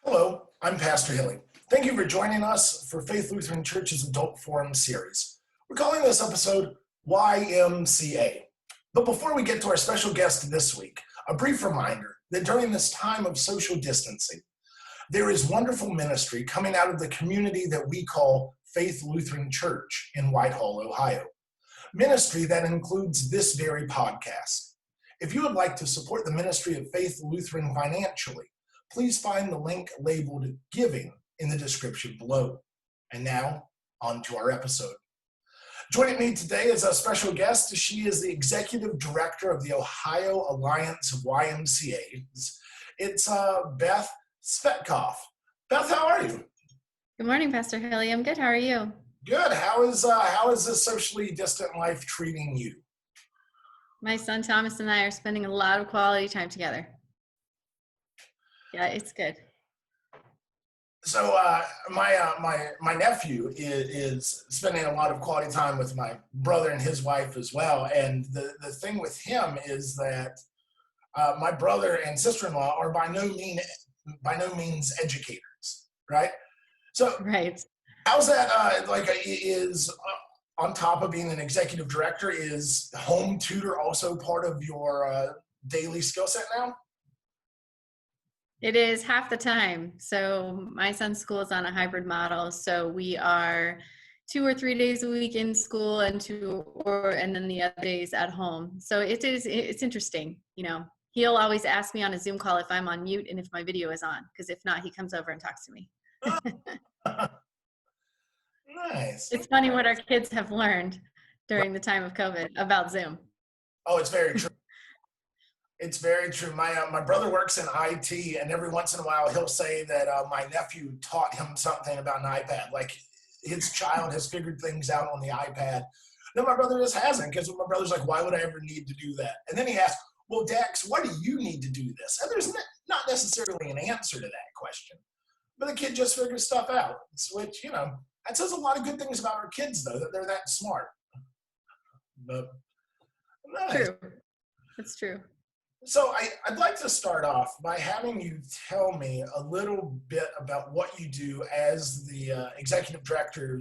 Hello, I'm Pastor Hilly. Thank you for joining us for Faith Lutheran Church's Adult Forum series. We're calling this episode YMCA. But before we get to our special guest this week, a brief reminder that during this time of social distancing, there is wonderful ministry coming out of the community that we call Faith Lutheran Church in Whitehall, Ohio. Ministry that includes this very podcast. If you would like to support the ministry of Faith Lutheran financially, please find the link labeled Giving in the description below. And now, on to our episode. Joining me today is a special guest. She is the Executive Director of the Ohio Alliance of YMCAs. It's Beth Tsvetkoff. Beth, how are you? Good morning, Pastor Hilly. I'm good. How are you? Good. How is this socially distant life treating you? My son Thomas and I are spending a lot of quality time together. Yeah, it's good. So my nephew is spending a lot of quality time with my brother and his wife as well. And the thing with him is that my brother and sister-in-law are by no means educators, right? So right. How's that on top of being an executive director, is home tutor also part of your daily skill set now? It is half the time. So my son's school is on a hybrid model. So we are 2 or 3 days a week in school and then the other days at home. So it's interesting. You know, he'll always ask me on a Zoom call if I'm on mute and if my video is on, because if not, he comes over and talks to me. Nice. It's funny what our kids have learned during the time of COVID about Zoom. Oh, it's very true. It's very true. My brother works in IT, and every once in a while he'll say that my nephew taught him something about an iPad. Like his child has figured things out on the iPad. No, my brother just hasn't, because my brother's like, why would I ever need to do that? And then he asks, well, Dex, why do you need to do this? And there's not necessarily an answer to that question. But the kid just figures stuff out, which, you know, that says a lot of good things about our kids, though, that they're that smart. But, nice. True. That's true. So I'd like to start off by having you tell me a little bit about what you do as the executive director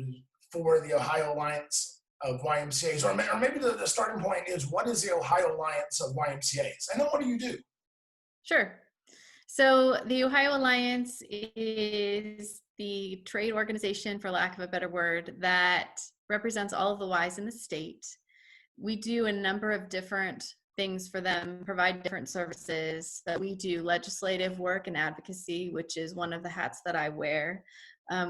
for the Ohio Alliance of YMCAs, or maybe the starting point is, what is the Ohio Alliance of YMCAs? And then what do you do? Sure. So the Ohio Alliance is the trade organization, for lack of a better word, that represents all of the Ys in the state. We do a number of different things for them, provide different services. That we do legislative work and advocacy, which is one of the hats that I wear.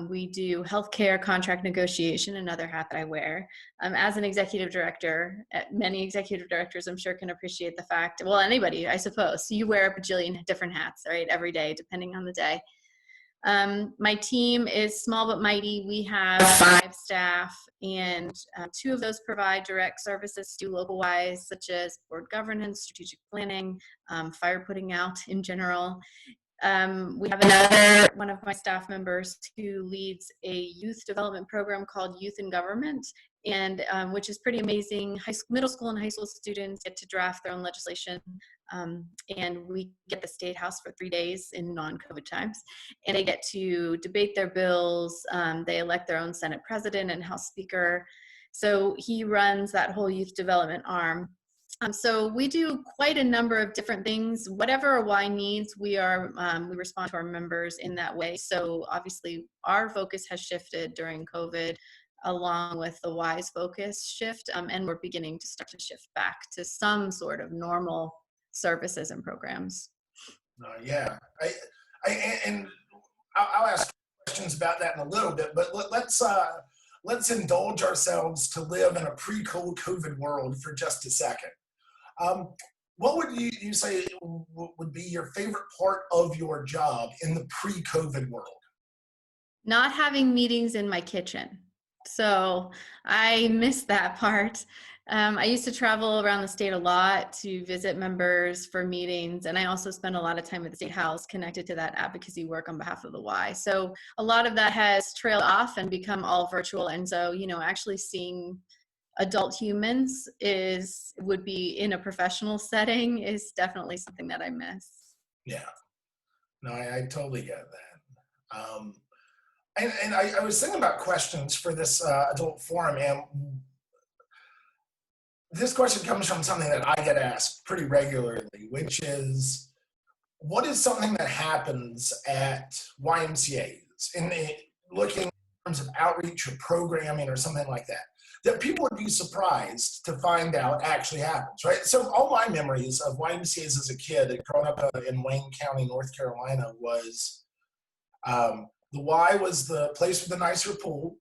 We do healthcare contract negotiation, another hat that I wear. As an executive director, many executive directors I'm sure can appreciate the fact, well, anybody, I suppose, you wear a bajillion different hats, right, every day, depending on the day. My team is small but mighty. We have 5 staff, and 2 of those provide direct services to local Ys, such as board governance, strategic planning, fire putting out in general. We have another one of my staff members who leads a youth development program called Youth in Government, and which is pretty amazing. Middle school and high school students get to draft their own legislation, and we get the State House for 3 days in non-COVID times, and they get to debate their bills. They elect their own Senate president and House Speaker. So he runs that whole youth development arm. So we do quite a number of different things. Whatever a Y needs, we respond to our members in that way. So obviously our focus has shifted during COVID, along with the Y's focus shift, and we're beginning to start to shift back to some sort of normal services and programs. Yeah, I'll ask questions about that in a little bit, but let's indulge ourselves to live in a pre-COVID world for just a second. What would you say would be your favorite part of your job in the pre-COVID world? Not having meetings in my kitchen. So I miss that part. I used to travel around the state a lot to visit members for meetings, and I also spend a lot of time at the State House connected to that advocacy work on behalf of the Y. So a lot of that has trailed off and become all virtual, and so, you know, actually seeing adult humans would be in a professional setting is definitely something that I miss. Yeah, no, I totally get that. And I was thinking about questions for this adult forum, and this question comes from something that I get asked pretty regularly, which is, what is something that happens at YMCAs looking in terms of outreach or programming or something like that people would be surprised to find out actually happens, right? So all my memories of YMCAs as a kid growing up in Wayne County, North Carolina, was the Y was the place with the nicer pool.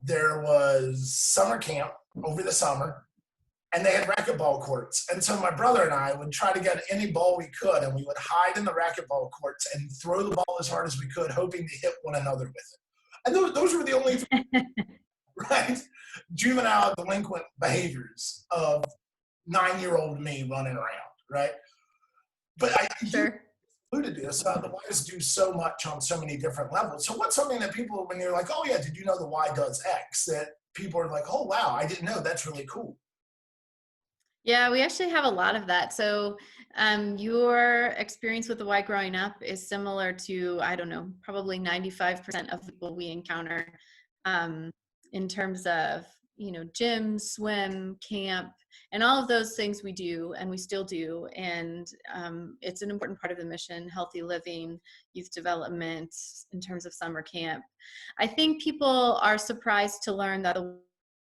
There was summer camp over the summer, and they had racquetball courts. And so my brother and I would try to get any ball we could, and we would hide in the racquetball courts and throw the ball as hard as we could, hoping to hit one another with it. And those were the only, right, juvenile delinquent behaviors of 9-year-old me running around, right? But Sure. alluded to this, the Ys do so much on so many different levels. So what's something that people, when you're like, oh yeah, did you know the Y does X, that people are like, oh wow, I didn't know, that's really cool. Yeah, we actually have a lot of that. So your experience with the Y growing up is similar to, I don't know, probably 95% of people we encounter in terms of, gym, swim, camp, and all of those things we do and we still do. And it's an important part of the mission: healthy living, youth development in terms of summer camp. I think people are surprised to learn that the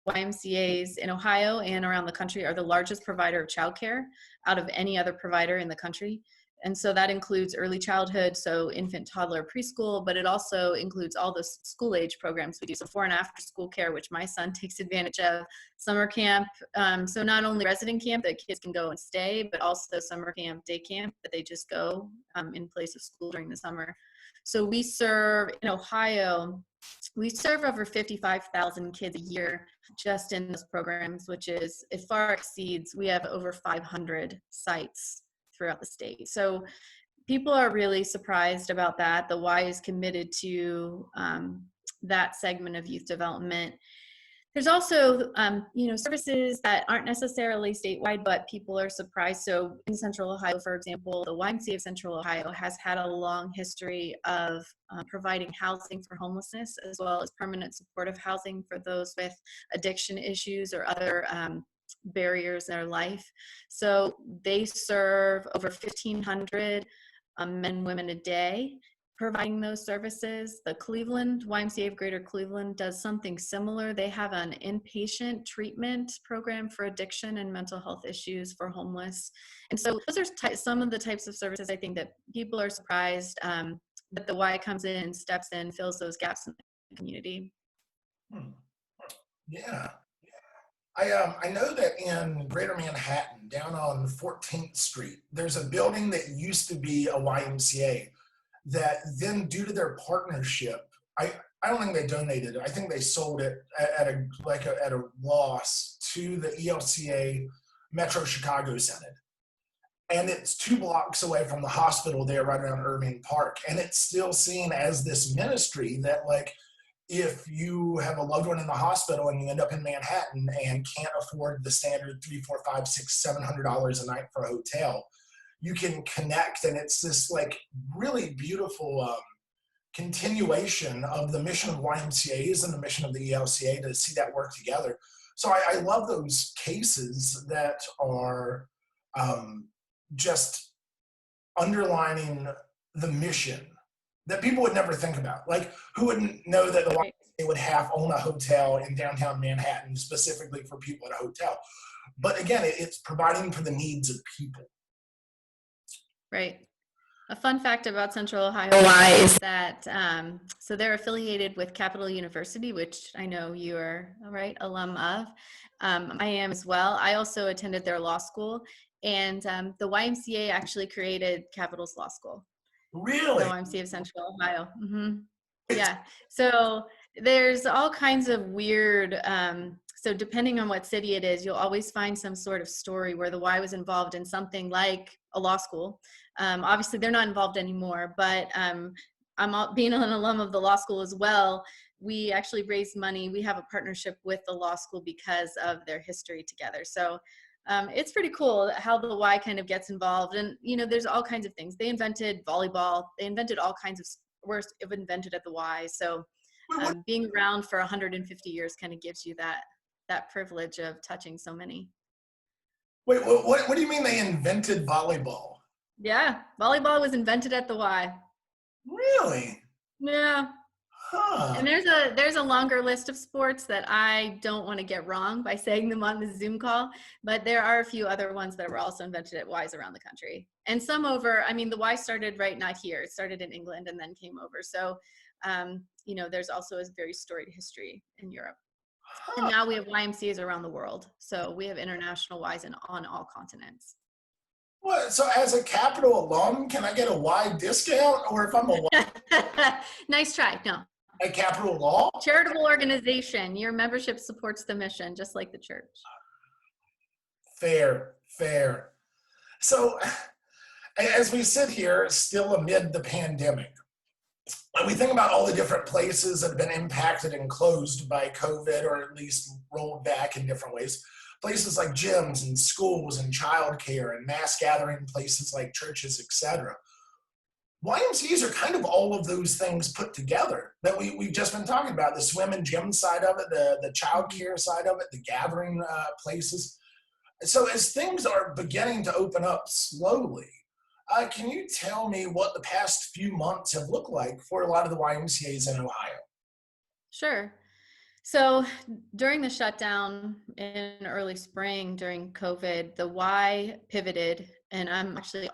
YMCAs in Ohio and around the country are the largest provider of childcare out of any other provider in the country. And so that includes early childhood, so infant, toddler, preschool, but it also includes all the school age programs we do. So before and after school care, which my son takes advantage of, summer camp. So not only resident camp that kids can go and stay, but also summer camp, day camp that they just go in place of school during the summer. So we serve in Ohio, we serve over 55,000 kids a year just in those programs, which is, it far exceeds, we have over 500 sites throughout the state. So people are really surprised about that. The Y is committed to that segment of youth development. There's also, services that aren't necessarily statewide, but people are surprised. So in Central Ohio, for example, the YMCA of Central Ohio has had a long history of providing housing for homelessness, as well as permanent supportive housing for those with addiction issues or other barriers in their life. So they serve over 1,500 men and women a day, providing those services. The Cleveland YMCA of Greater Cleveland does something similar. They have an inpatient treatment program for addiction and mental health issues for homeless. And so those are some of the types of services I think that people are surprised that the Y comes in, steps in, fills those gaps in the community. Yeah. I know that in Greater Manhattan, down on 14th Street, there's a building that used to be a YMCA that then, due to their partnership, I don't think they donated it. I think they sold it at a loss to the ELCA Metro Chicago Synod. And it's 2 blocks away from the hospital there, right around Irving Park. And it's still seen as this ministry that, like, if you have a loved one in the hospital and you end up in Manhattan and can't afford the standard $300, $400, $500, $600, $700 a night for a hotel, you can connect. And it's this like really beautiful continuation of the mission of YMCAs and the mission of the ELCA to see that work together. So I love those cases that are just underlining the mission that people would never think about. Like, who wouldn't know that the YMCA would half own a hotel in downtown Manhattan specifically for people at a hotel? But again, it's providing for the needs of people. Right. A fun fact about Central Ohio Y is that, so they're affiliated with Capital University, which I know you are, right, alum of. I am as well. I also attended their law school, and the YMCA actually created Capital's law school. Really? The YMCA of Central Ohio. Mm-hmm. Yeah. So there's all kinds of weird, so depending on what city it is, you'll always find some sort of story where the Y was involved in something like a law school. Obviously, they're not involved anymore, but being an alum of the law school as well, we actually raised money. We have a partnership with the law school because of their history together. So it's pretty cool how the Y kind of gets involved. And, there's all kinds of things. They invented volleyball. They invented all kinds of were invented at the Y. So Wait, being around for 150 years kind of gives you that privilege of touching so many. what do you mean they invented volleyball? Yeah, volleyball was invented at the Y. Really? Yeah. Huh. And there's a longer list of sports that I don't want to get wrong by saying them on the Zoom call, but there are a few other ones that were also invented at Ys around the country. And some over, I mean, the Y started not here. It started in England and then came over. So, there's also a very storied history in Europe. And Huh. now we have YMCAs around the world. So we have international Ys on all continents. What? So as a Capital alum, can I get a Y discount? Or if I'm Nice try. No. a Capital Law? Charitable organization. Your membership supports the mission, just like the church. Fair, fair. So as we sit here still amid the pandemic, when we think about all the different places that have been impacted and closed by COVID, or at least rolled back in different ways, places like gyms and schools and childcare and mass gathering places like churches, etc. YMCAs are kind of all of those things put together that we've just been talking about, the swim and gym side of it, the childcare side of it, the gathering places. So as things are beginning to open up slowly, can you tell me what the past few months have looked like for a lot of the YMCAs in Ohio? Sure. So during the shutdown in early spring during COVID, the Y pivoted, and I'm actually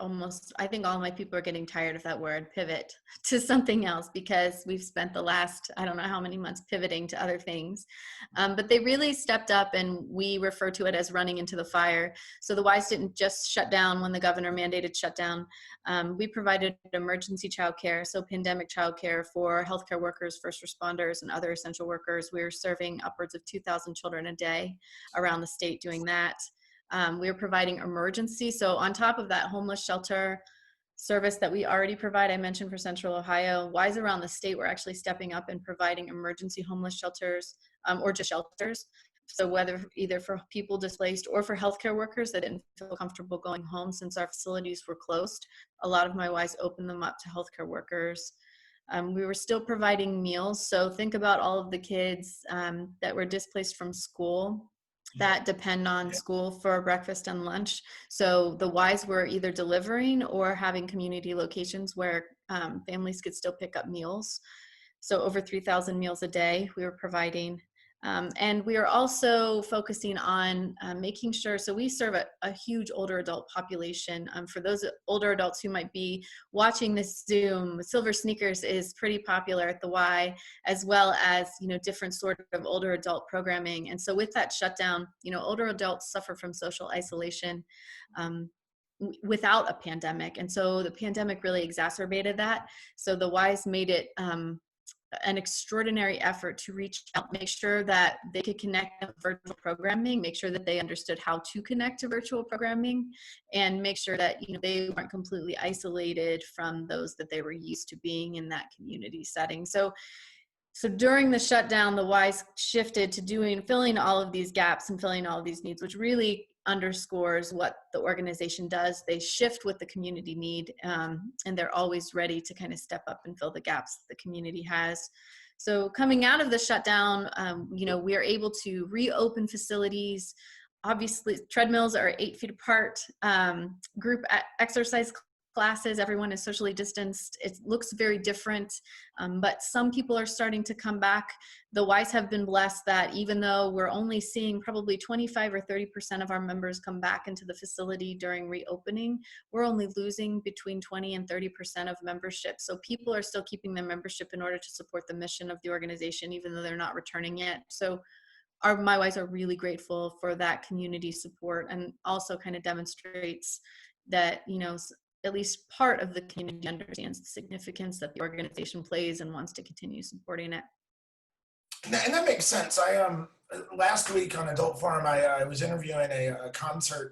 I think all my people are getting tired of that word, pivot, to something else, because we've spent the last, I don't know how many months pivoting to other things. But they really stepped up, and we refer to it as running into the fire. So the Ys didn't just shut down when the governor mandated shutdown. We provided emergency childcare, so pandemic childcare for healthcare workers, first responders, and other essential workers. We were serving upwards of 2,000 children a day around the state doing that. We were providing emergency. So on top of that homeless shelter service that we already provide, I mentioned for Central Ohio, Ys around the state were actually stepping up and providing emergency homeless shelters, or just shelters. So whether either for people displaced or for healthcare workers that didn't feel comfortable going home since our facilities were closed, a lot of my Ys opened them up to healthcare workers. We were still providing meals. So think about all of the kids that were displaced from school that depend on school for breakfast and lunch. So the Ys were either delivering or having community locations where families could still pick up meals. So over 3,000 meals a day we were providing. And we are also focusing on making sure, so we serve a huge older adult population. For those older adults who might be watching this Zoom, Silver Sneakers is pretty popular at the Y, as well as, different sort of older adult programming. And so with that shutdown, older adults suffer from social isolation without a pandemic. And so the pandemic really exacerbated that. So the Ys made it an extraordinary effort to reach out, make sure that they could connect to virtual programming, make sure that they understood how to connect to virtual programming, and make sure that they weren't completely isolated from those that they were used to being in that community setting. So during the shutdown, the Ys shifted to filling all of these gaps and filling all of these needs, which really underscores what the organization does. They shift with the community need, and they're always ready to kind of step up and fill the gaps the community has. So coming out of the shutdown, we are able to reopen facilities. Obviously, treadmills are 8 feet apart. Group exercise classes, everyone is socially distanced. It looks very different, but some people are starting to come back. The Ys have been blessed that even though we're only seeing probably 25 or 30% of our members come back into the facility during reopening, we're only losing between 20 and 30% of membership. So people are still keeping their membership in order to support the mission of the organization, even though they're not returning yet. So my Ys are really grateful for that community support, and also kind of demonstrates that, at least part of the community understands the significance that the organization plays and wants to continue supporting it. And that makes sense. I last week on Adult Forum, I was interviewing a concert,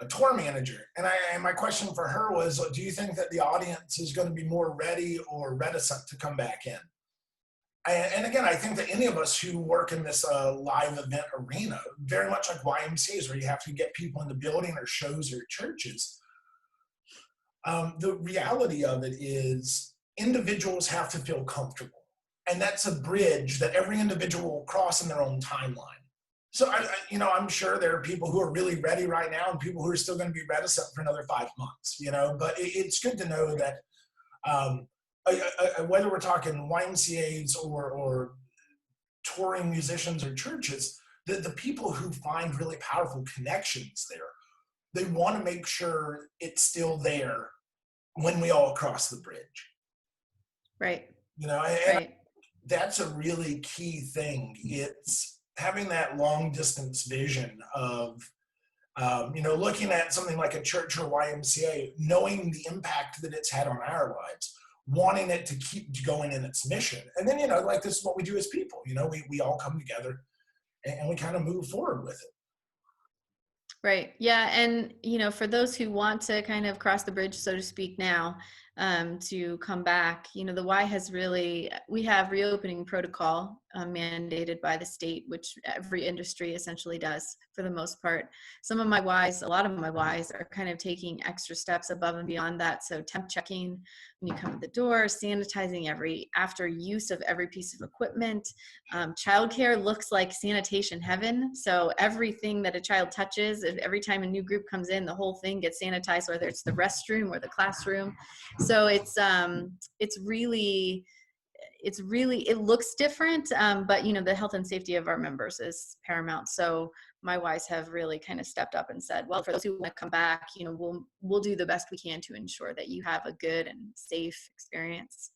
a tour manager, and my question for her was, do you think that the audience is going to be more ready or reticent to come back in? And again, I think that any of us who work in this live event arena, very much like YMCAs, where you have to get people in the building or shows or churches, the reality of it is individuals have to feel comfortable. And that's a bridge that every individual will cross in their own timeline. So, I'm sure there are people who are really ready right now and people who are still going to be reticent for another 5 months, but it's good to know that whether we're talking YMCAs or touring musicians or churches, the people who find really powerful connections there, they want to make sure it's still there when we all cross the bridge. Right. And right. That's a really key thing. It's having that long distance vision of, looking at something like a church or YMCA, knowing the impact that it's had on our lives, wanting it to keep going in its mission. And then, like this is what we do as people, we all come together and we kind of move forward with it. Right. Yeah. And, for those who want to kind of cross the bridge, so to speak, now, to come back, the Y has we have reopening protocol mandated by the state, which every industry essentially does for the most part. Some of my Ys, a lot of my Ys are kind of taking extra steps above and beyond that. So temp checking when you come to the door, sanitizing after use of every piece of equipment. Childcare looks like sanitation heaven. So everything that a child touches, every time a new group comes in, the whole thing gets sanitized, whether it's the restroom or the classroom. So it looks different, but the health and safety of our members is paramount. So my Ys have really kind of stepped up and said, well, for those who want to come back, we'll do the best we can to ensure that you have a good and safe experience.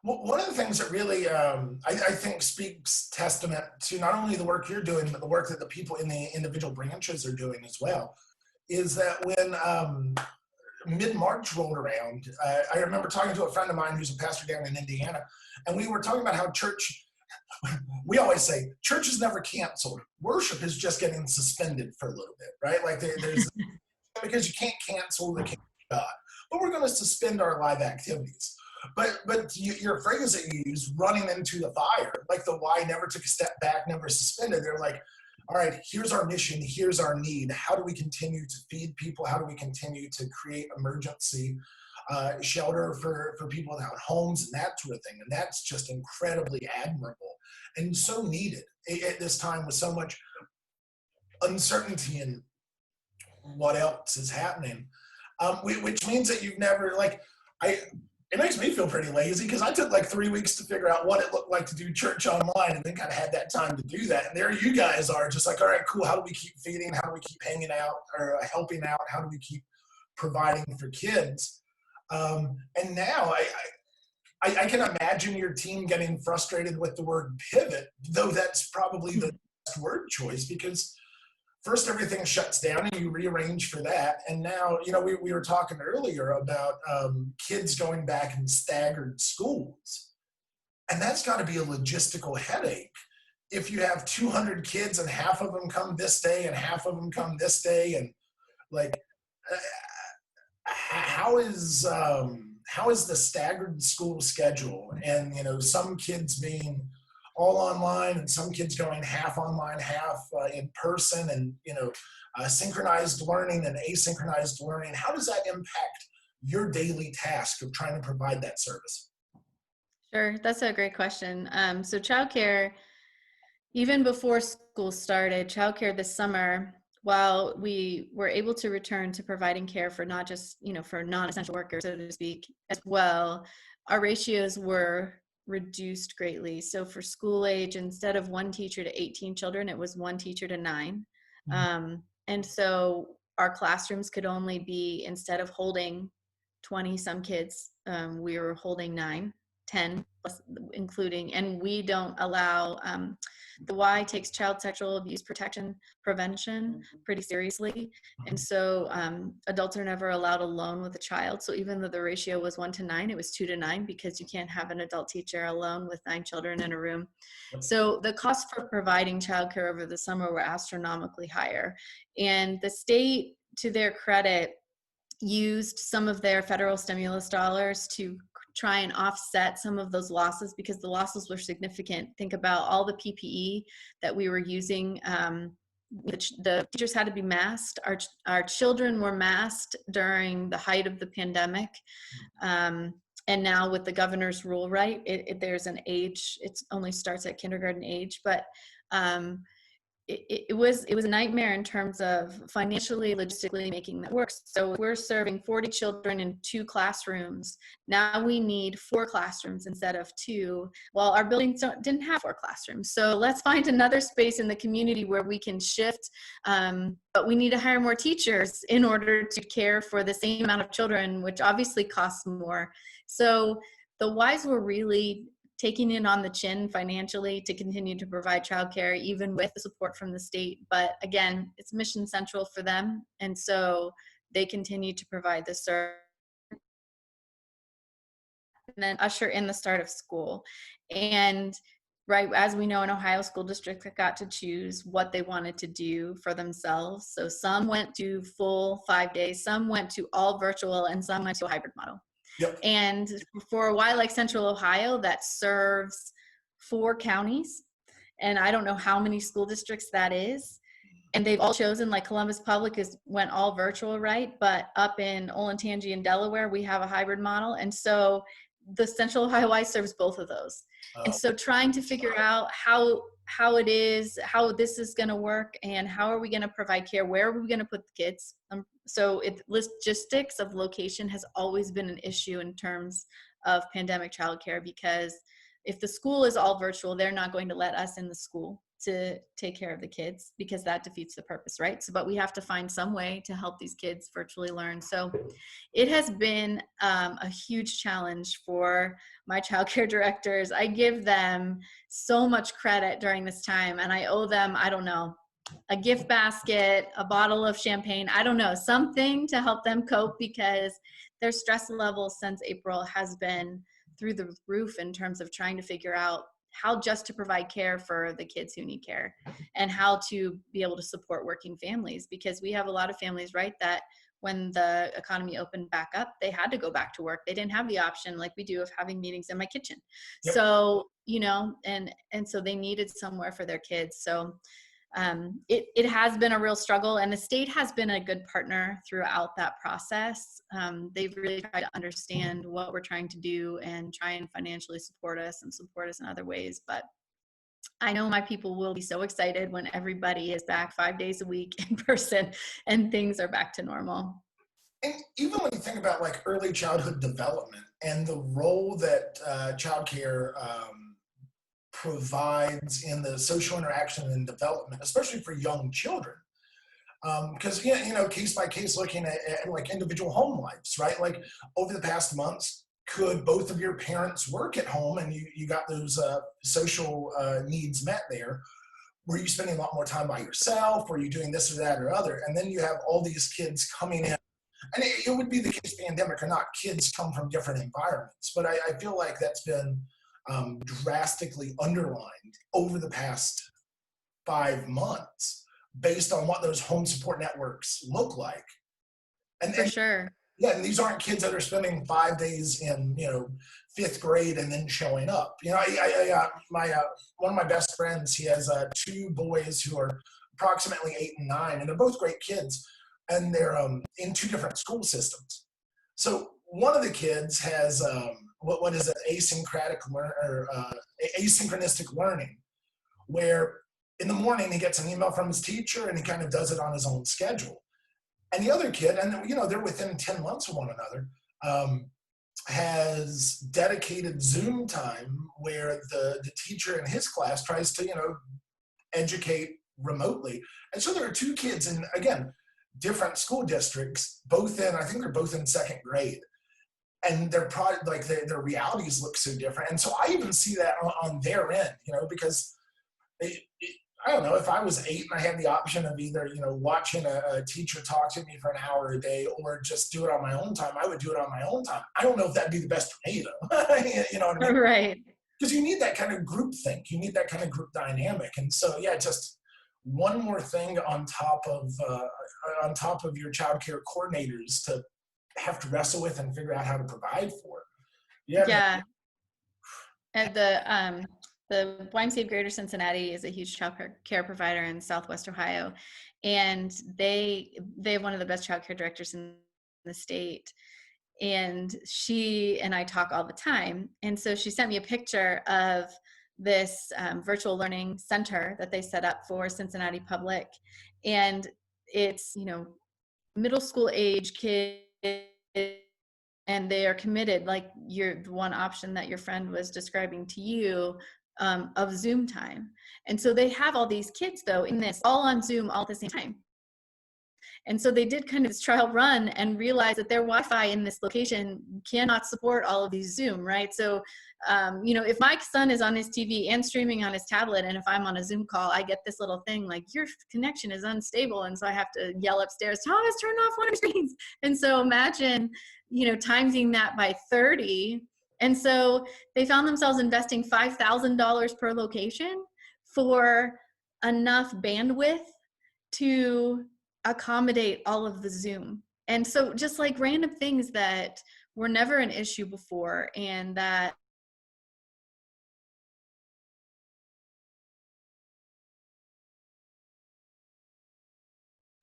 Well, one of the things that really, I think speaks testament to not only the work you're doing, but the work that the people in the individual branches are doing as well, is that when mid-March rolled around, I remember talking to a friend of mine who's a pastor down in Indiana, and we were talking about how we always say, church is never canceled. Worship is just getting suspended for a little bit, right? Like there's, because you can't cancel the kingdom of God, but we're going to suspend our live activities. But your phrase that you use, running into the fire, like the Y never took a step back, never suspended. They're like, all right, here's our mission, here's our need. How do we continue to feed people? How do we continue to create emergency shelter for people without homes and that sort of thing? And that's just incredibly admirable and so needed at this time with so much uncertainty and what else is happening. Which means that you've never, it makes me feel pretty lazy because I took 3 weeks to figure out what it looked like to do church online and then kind of had that time to do that. And there you guys are just like, all right, cool. How do we keep feeding? How do we keep hanging out or helping out? How do we keep providing for kids? And now I can imagine your team getting frustrated with the word pivot, though that's probably the best word choice because first, everything shuts down and you rearrange for that. And now, we were talking earlier about kids going back in staggered schools. And that's got to be a logistical headache. If you have 200 kids and half of them come this day and half of them come this day, and how is the staggered school schedule? And, some kids being all online and some kids going half online, half in person, and synchronized learning and asynchronized learning. How does that impact your daily task of trying to provide that service? Sure, that's a great question. So childcare, even before school started, childcare this summer, while we were able to return to providing care for not just, for non-essential workers, so to speak, as well, our ratios were reduced greatly. So for school age, instead of 1 teacher to 18 children, it was 1 teacher to 9. And so our classrooms could only be, instead of holding 20 some kids, we were holding 9, 10 plus including, and we don't allow, the Y takes child sexual abuse prevention pretty seriously. And so adults are never allowed alone with a child. So even though the ratio was 1 to 9, it was 2 to 9 because you can't have an adult teacher alone with 9 children in a room. So the costs for providing childcare over the summer were astronomically higher. And the state, to their credit, used some of their federal stimulus dollars to try and offset some of those losses because the losses were significant. Think about all the PPE that we were using. The teachers had to be masked. Our children were masked during the height of the pandemic. And now with the governor's rule, right, there's an age, it only starts at kindergarten age, but um, it was a nightmare in terms of financially, logistically making that work. So we're serving 40 children in 2 classrooms. Now we need 4 classrooms instead of 2. Well, our buildings didn't have 4 classrooms. So let's find another space in the community where we can shift. But we need to hire more teachers in order to care for the same amount of children, which obviously costs more. So the Ys were really taking it on the chin financially to continue to provide childcare, even with the support from the state. But again, it's mission central for them. And so they continue to provide the service and then usher in the start of school. And right, as we know, in Ohio, school districts got to choose what they wanted to do for themselves. So some went to full 5 days, some went to all virtual, and some went to a hybrid model. Yep. And for a Y like Central Ohio, that serves 4 counties. And I don't know how many school districts that is. And they've all chosen, like Columbus Public went all virtual, right? But up in Olentangy and Delaware, we have a hybrid model. And so the Central Ohio Y serves both of those. And so trying to figure out how this is going to work, and how are we going to provide care, where are we going to put the kids. So logistics of location has always been an issue in terms of pandemic childcare, because if the school is all virtual, they're not going to let us in the school to take care of the kids, because that defeats the purpose, right? So, but we have to find some way to help these kids virtually learn. So it has been a huge challenge for my childcare directors. I give them so much credit during this time, and I owe them, I don't know, a gift basket, a bottle of champagne, I don't know, something to help them cope, because their stress level since April has been through the roof in terms of trying to figure out how just to provide care for the kids who need care, and how to be able to support working families, because we have a lot of families, right, that when the economy opened back up, they had to go back to work. They didn't have the option like we do of having meetings in my kitchen. Yep. So, you know, and so they needed somewhere for their kids. So it has been a real struggle, and the state has been a good partner throughout that process. They've really tried to understand what we're trying to do and try and financially support us and support us in other ways. But I know my people will be so excited when everybody is back 5 days a week in person and things are back to normal. And even when you think about like early childhood development and the role that childcare provides in the social interaction and development, especially for young children. Because, you know, case by case, looking at like individual home lives, right? Like over the past months, could both of your parents work at home and you got those social needs met there? Were you spending a lot more time by yourself? Were you doing this or that or other? And then you have all these kids coming in. And it would be the case, pandemic or not, kids come from different environments. But I feel like that's been drastically underlined over the past 5 months based on what those home support networks look like. And for sure. Yeah, and these aren't kids that are spending 5 days in, you know, 5th grade and then showing up. You know, one of my best friends, he has 2 boys who are approximately 8 and 9, and they're both great kids, and they're in 2 different school systems. So one of the kids has what is it, asynchronistic learning, where in the morning he gets an email from his teacher and he kind of does it on his own schedule. And the other kid, and you know, they're within 10 months of one another, has dedicated Zoom time where the teacher in his class tries to, you know, educate remotely. And so there are 2 kids in, again, different school districts, both in, I think they're both in 2nd grade. And their product, like their realities look so different. And so I even see that on their end, you know, because I don't know, if I was 8 and I had the option of either, you know, watching a teacher talk to me for an hour a day or just do it on my own time, I would do it on my own time. I don't know if that'd be the best for me though. You know what I mean? Right. Because you need that kind of group think. You need that kind of group dynamic. And so, yeah, just one more thing on top of your childcare coordinators to have to wrestle with and figure out how to provide for. Yeah. And the YMCA of Greater Cincinnati is a huge child care provider in Southwest Ohio, and they have one of the best child care directors in the state. and she and I talk all the time. And so she sent me a picture of this virtual learning center that they set up for Cincinnati Public. And it's, middle school age kids, and they are committed, like the one option that your friend was describing to you, of Zoom time. And so they have all these kids though in this, all on Zoom all at the same time. And so they did kind of this trial run and realized that their Wi-Fi in this location cannot support all of these Zoom, right? So, if my son is on his TV and streaming on his tablet, and if I'm on a Zoom call, I get this little thing like, your connection is unstable. And so I have to yell upstairs, Thomas, turn off one of your screens. And so imagine, timesing that by 30. And so they found themselves investing $5,000 per location for enough bandwidth to accommodate all of the Zoom. And so just like random things that were never an issue before, and that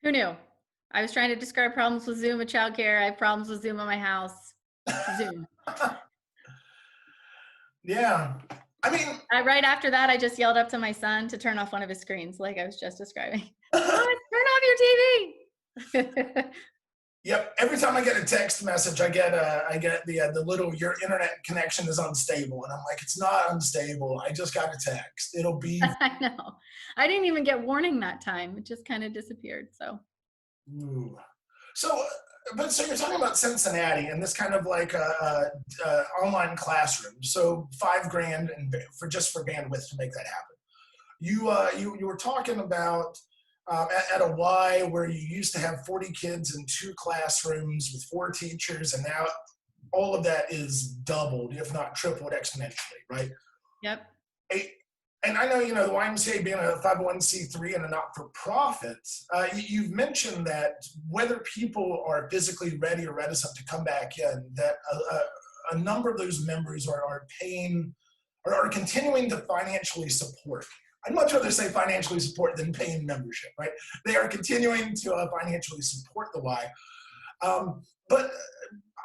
who knew? I was trying to describe problems with Zoom at childcare. I have problems with Zoom at my house. Zoom. Yeah. I mean, right after that, I just yelled up to my son to turn off one of his screens, like I was just describing. Turn off your TV. Yep. Every time I get a text message, I get the little, your internet connection is unstable, and I'm like, it's not unstable. I just got a text. It'll be. I know. I didn't even get warning that time. It just kind of disappeared. So. Ooh. So you're talking about Cincinnati and this kind of like online classroom. So $5,000 for bandwidth to make that happen. You were talking about at a Y where you used to have 40 kids in 2 classrooms with 4 teachers, and now all of that is doubled, if not tripled exponentially, right? Yep. And I know, the YMCA being a 501c3 and a not-for-profit, you've mentioned that whether people are physically ready or reticent to come back in, that a number of those members are paying or are continuing to financially support. I'd much rather say financially support than paying membership, right? They are continuing to financially support the Y. But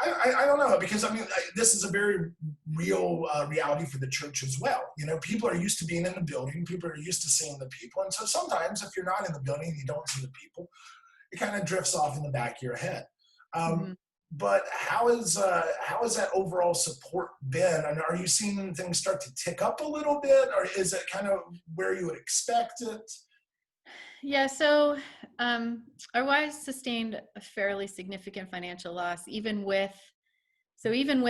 I don't know, because I mean, this is a very real reality for the church as well. People are used to being in the building, people are used to seeing the people. And so sometimes if you're not in the building and you don't see the people, it kind of drifts off in the back of your head. But how is that overall support been? And are you seeing things start to tick up a little bit, or is it kind of where you would expect it? Yeah, so our Y sustained a fairly significant financial loss, even with 60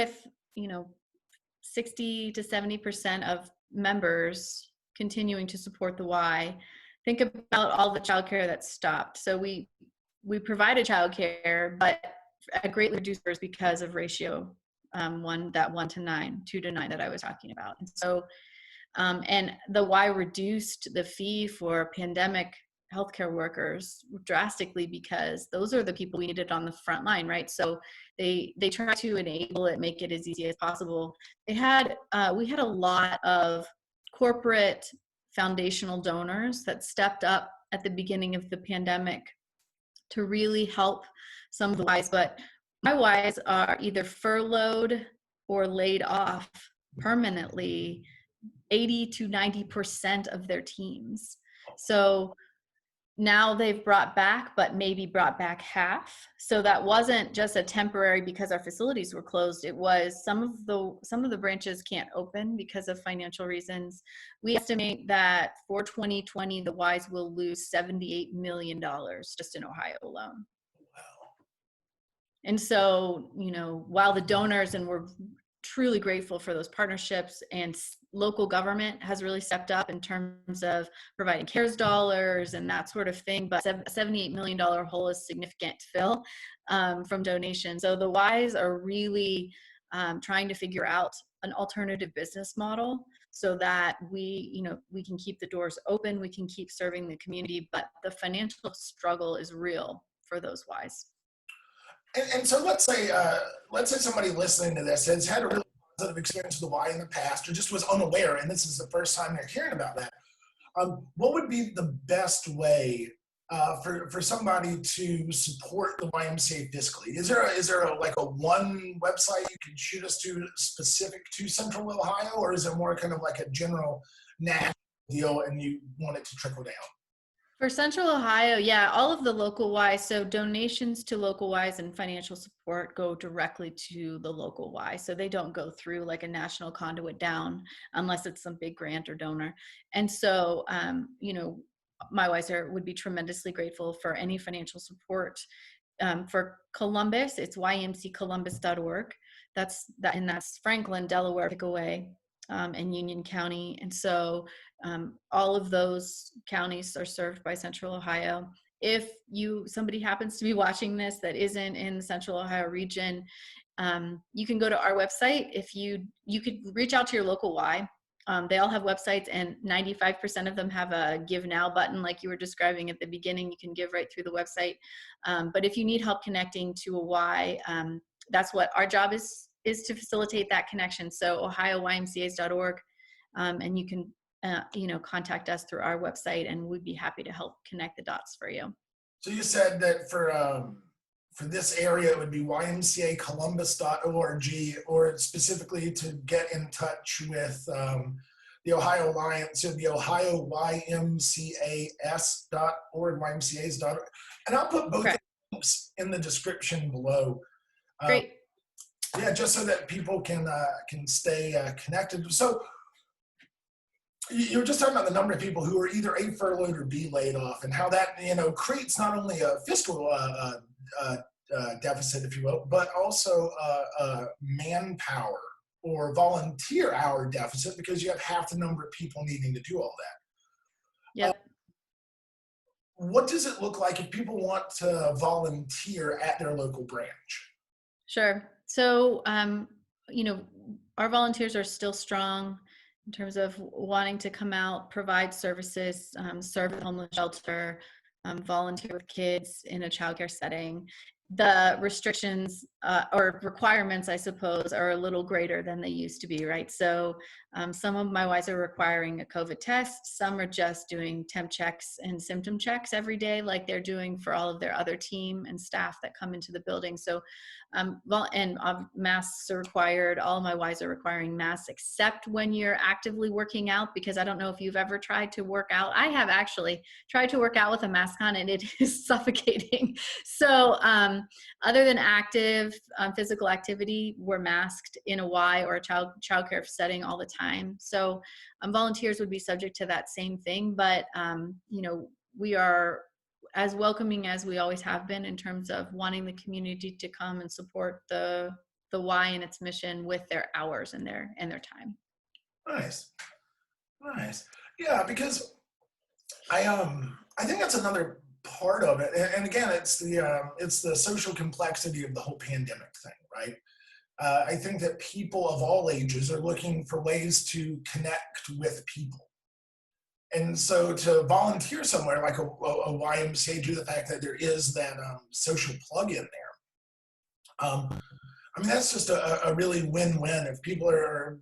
to 70% of members continuing to support the Y. Think about all the childcare that stopped. So we provided childcare, but at greatly reduced because of ratio 1 to 9, 2 to 9 that I was talking about. And so and the Y reduced the fee for pandemic healthcare workers drastically, because those are the people we needed on the front line, right? So they try to enable it, make it as easy as possible. We had a lot of corporate foundational donors that stepped up at the beginning of the pandemic to really help some of the Ys, but my Ys are either furloughed or laid off permanently 80 to 90% of their teams. So now they've brought back, but maybe brought back half. So that wasn't just a temporary because our facilities were closed. It was some of the branches can't open because of financial reasons. We estimate that for 2020, the Ys will lose $78 million just in Ohio alone. Wow. And so, while the donors, and we're truly grateful for those partnerships, and local government has really stepped up in terms of providing CARES dollars and that sort of thing, but $78 million hole is significant to fill from donations. So the Ys are really trying to figure out an alternative business model so that we can keep the doors open, we can keep serving the community, but the financial struggle is real for those Ys. And so let's say somebody listening to this has had a really positive experience with the Y in the past, or just was unaware, and this is the first time they're hearing about that. What would be the best way for somebody to support the YMCA fiscally? Is there like a one website you can shoot us to specific to Central Ohio, or is it more kind of like a general national deal and you want it to trickle down? For Central Ohio, yeah, all of the local Ys, so donations to local Ys and financial support go directly to the local Y. So they don't go through like a national conduit down unless it's some big grant or donor. And so, my Ys would be tremendously grateful for any financial support. For Columbus, it's ymccolumbus.org. That's Franklin, Delaware, Pickaway, and Union County. And so all of those counties are served by Central Ohio. If somebody happens to be watching this that isn't in the Central Ohio region, you can go to our website. If you could reach out to your local Y. They all have websites, and 95% of them have a Give Now button, like you were describing at the beginning. You can give right through the website. But if you need help connecting to a Y, that's what our job is to facilitate that connection. So ohioymcas.org, and you can contact us through our website, and we'd be happy to help connect the dots for you. So you said that for this area, it would be ymcacolumbus.org, or specifically to get in touch with the Ohio Alliance, it would be Ohio YMCAs.org, YMCAs.org. And I'll put both links in the description below. Great. Yeah, just so that people can stay connected. So you were just talking about the number of people who are either A, furloughed or B, laid off, and how that creates not only a fiscal deficit, if you will, but also manpower or volunteer hour deficit, because you have half the number of people needing to do all that. Yep. What does it look like if people want to volunteer at their local branch? Sure. So, our volunteers are still strong in terms of wanting to come out, provide services, serve at homeless shelter, volunteer with kids in a childcare setting. The restrictions or requirements, I suppose, are a little greater than they used to be, right? So some of my Ys are requiring a COVID test. Some are just doing temp checks and symptom checks every day, like they're doing for all of their other team and staff that come into the building. So, masks are required. All of my Ys are requiring masks, except when you're actively working out, because I don't know if you've ever tried to work out. I have actually tried to work out with a mask on, and it is suffocating. So, other than active physical activity, we're masked in a Y or a childcare setting all the time. So volunteers would be subject to that same thing, but we are as welcoming as we always have been in terms of wanting the community to come and support the Y and its mission with their hours and their time. Nice. Yeah, because I think that's another part of it, and again, it's the social complexity of the whole pandemic thing, right? I think that people of all ages are looking for ways to connect with people, and so to volunteer somewhere like a YMCA, due to the fact that there is that social plug in there, that's just a really win-win. If people are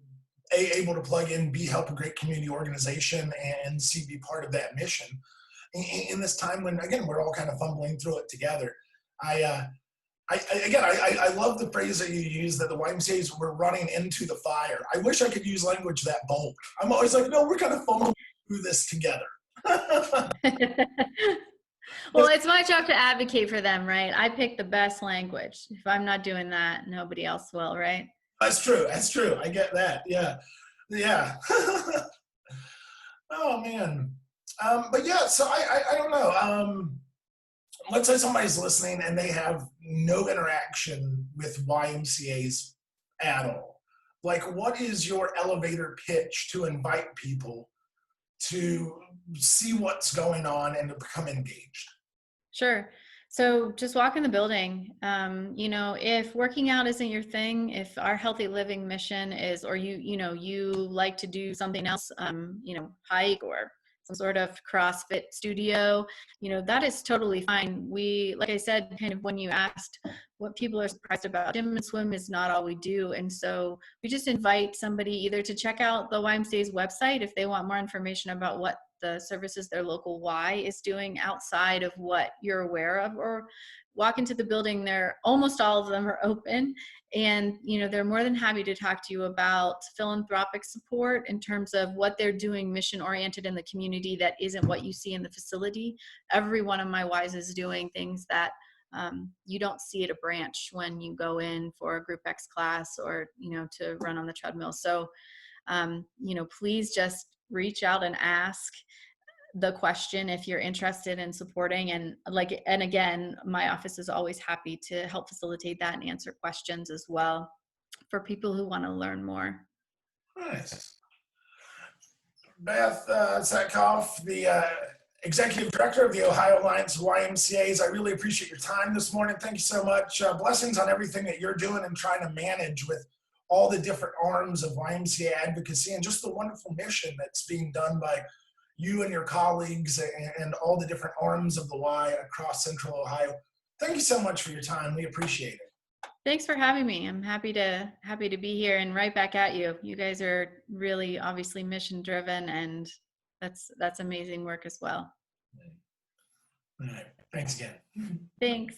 able to plug in, B, help a great community organization, and C, be part of that mission in this time when, again, we're all kind of fumbling through it together. I love the phrase that you use, that the YMCAs were running into the fire. I wish I could use language that bold. I'm always like, no, we're kind of fumbling through this together. Well, it's my job to advocate for them, right? I pick the best language. If I'm not doing that, nobody else will, right? That's true. I get that. Yeah. Oh, man. But yeah, so I don't know. Let's say somebody's listening and they have no interaction with YMCAs at all. Like, what is your elevator pitch to invite people to see what's going on and to become engaged? Sure. So just walk in the building. If working out isn't your thing, if our healthy living mission is, or you like to do something else, hike or some sort of CrossFit studio, that is totally fine. We, like I said, kind of when you asked what people are surprised about, gym and swim is not all we do. And so we just invite somebody either to check out the YMCA's website if they want more information about what the services their local Y is doing outside of what you're aware of, or walk into the building. They're almost all of them are open, and they're more than happy to talk to you about philanthropic support in terms of what they're doing mission oriented in the community that isn't what you see in the facility. Every one of my Ys is doing things that you don't see at a branch when you go in for a group X class or to run on the treadmill. So please just reach out and ask the question if you're interested in supporting, and again, my office is always happy to help facilitate that and answer questions as well for people who want to learn more. Nice. Beth Tsvetkoff, the Executive Director of the Ohio Alliance of YMCAs, I really appreciate your time this morning. Thank you so much. Blessings on everything that you're doing and trying to manage with all the different arms of YMCA advocacy and just the wonderful mission that's being done by you and your colleagues and all the different arms of the Y across Central Ohio. Thank you so much for your time. We appreciate it. Thanks for having me. I'm happy to be here and right back at you. You guys are really obviously mission driven, and that's amazing work as well. All right. Thanks again. Thanks.